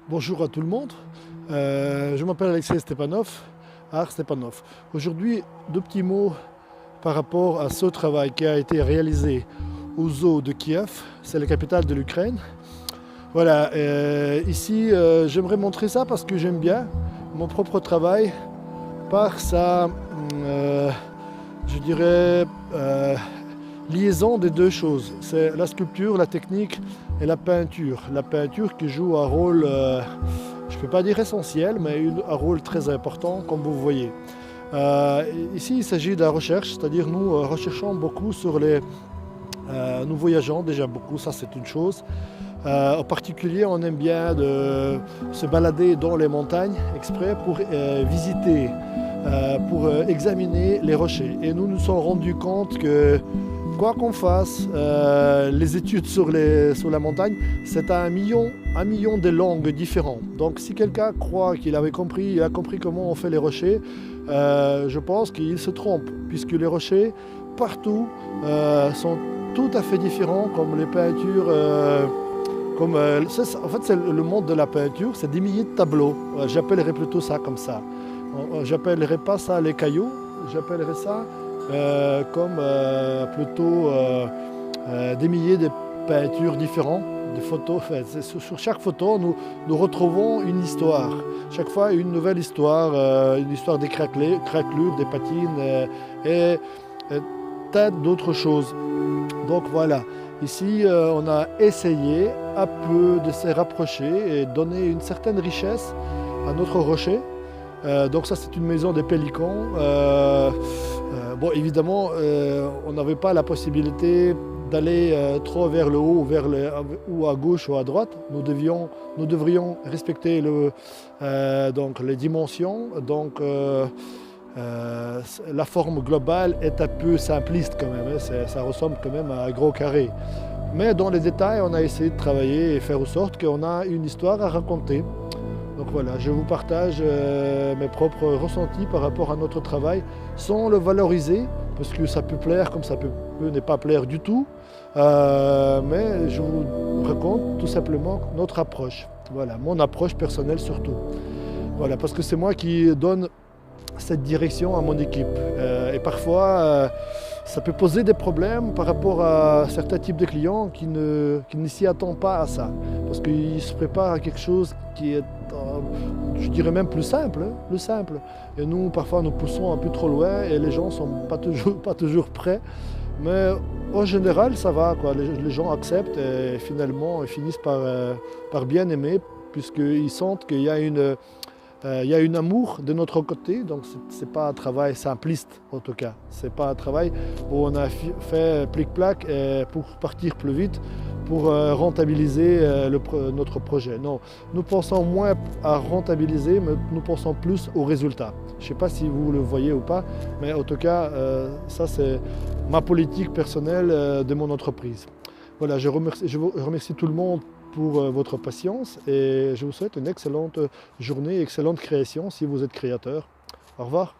Bonjour à tout le monde. Je m'appelle Alexei Stepanov, Art Stepanov. Aujourd'hui, deux petits mots par rapport à ce travail qui a été réalisé au zoo de Kiev, c'est la capitale de l'Ukraine. Voilà, ici j'aimerais montrer ça parce que j'aime bien mon propre travail par sa, je dirais, liaison des deux choses. C'est la sculpture, la technique et la peinture. La peinture qui joue un rôle, je ne peux pas dire essentiel, mais un rôle très important, comme vous voyez. Ici, il s'agit de la recherche, c'est-à-dire nous recherchons beaucoup sur les... nous voyageons déjà beaucoup, ça c'est une chose. En particulier, on aime bien de se balader dans les montagnes exprès pour visiter, pour examiner les rochers. Et nous nous sommes rendus compte que quoi qu'on fasse, les études sur la montagne, c'est un million de langues différentes. Donc si quelqu'un croit qu'il avait compris, il a compris comment on fait les rochers, je pense qu'il se trompe, puisque les rochers, partout, sont tout à fait différents, comme les peintures. En fait, c'est le monde de la peinture, c'est des milliers de tableaux. J'appellerais plutôt ça comme ça. J'appellerais pas ça les cailloux, j'appellerais ça plutôt des milliers de peintures différentes, de photos. Enfin, sur chaque photo, nous retrouvons une histoire. Chaque fois, une nouvelle histoire, une histoire des craquelures, des patines et tas d'autres choses. Donc voilà. Ici, on a essayé un peu de se rapprocher et donner une certaine richesse à notre rocher. Donc ça, c'est une maison des pélicans. Bon, évidemment, on n'avait pas la possibilité d'aller trop vers le haut, ou à gauche ou à droite. Nous devrions respecter donc les dimensions. Donc, la forme globale est un peu simpliste quand même, hein. Ça ressemble quand même à un gros carré. Mais dans les détails, on a essayé de travailler et faire en sorte qu'on a une histoire à raconter. Donc voilà, je vous partage mes propres ressentis par rapport à notre travail, sans le valoriser, parce que ça peut plaire comme ça peut ne pas plaire du tout. Mais je vous raconte tout simplement notre approche. Voilà, mon approche personnelle surtout. Voilà, parce que c'est moi qui donne cette direction à mon équipe. Et parfois, ça peut poser des problèmes par rapport à certains types de clients qui ne s'y attendent pas à ça. Parce qu'ils se préparent à quelque chose qui est, je dirais même plus simple. Hein, plus simple. Et nous, parfois, nous poussons un peu trop loin et les gens ne sont pas toujours prêts. Mais en général, ça va, quoi. Les gens acceptent et finalement, ils finissent par bien aimer, puisqu'ils sentent qu'il y a un amour de notre côté, donc ce n'est pas un travail simpliste en tout cas. Ce n'est pas un travail où on a fait plic-plac pour partir plus vite, pour rentabiliser notre projet. Non, nous pensons moins à rentabiliser, mais nous pensons plus au résultat. Je ne sais pas si vous le voyez ou pas, mais en tout cas, ça c'est ma politique personnelle de mon entreprise. Voilà, je remercie tout le monde pour votre patience et je vous souhaite une excellente journée, excellente création si vous êtes créateur. Au revoir.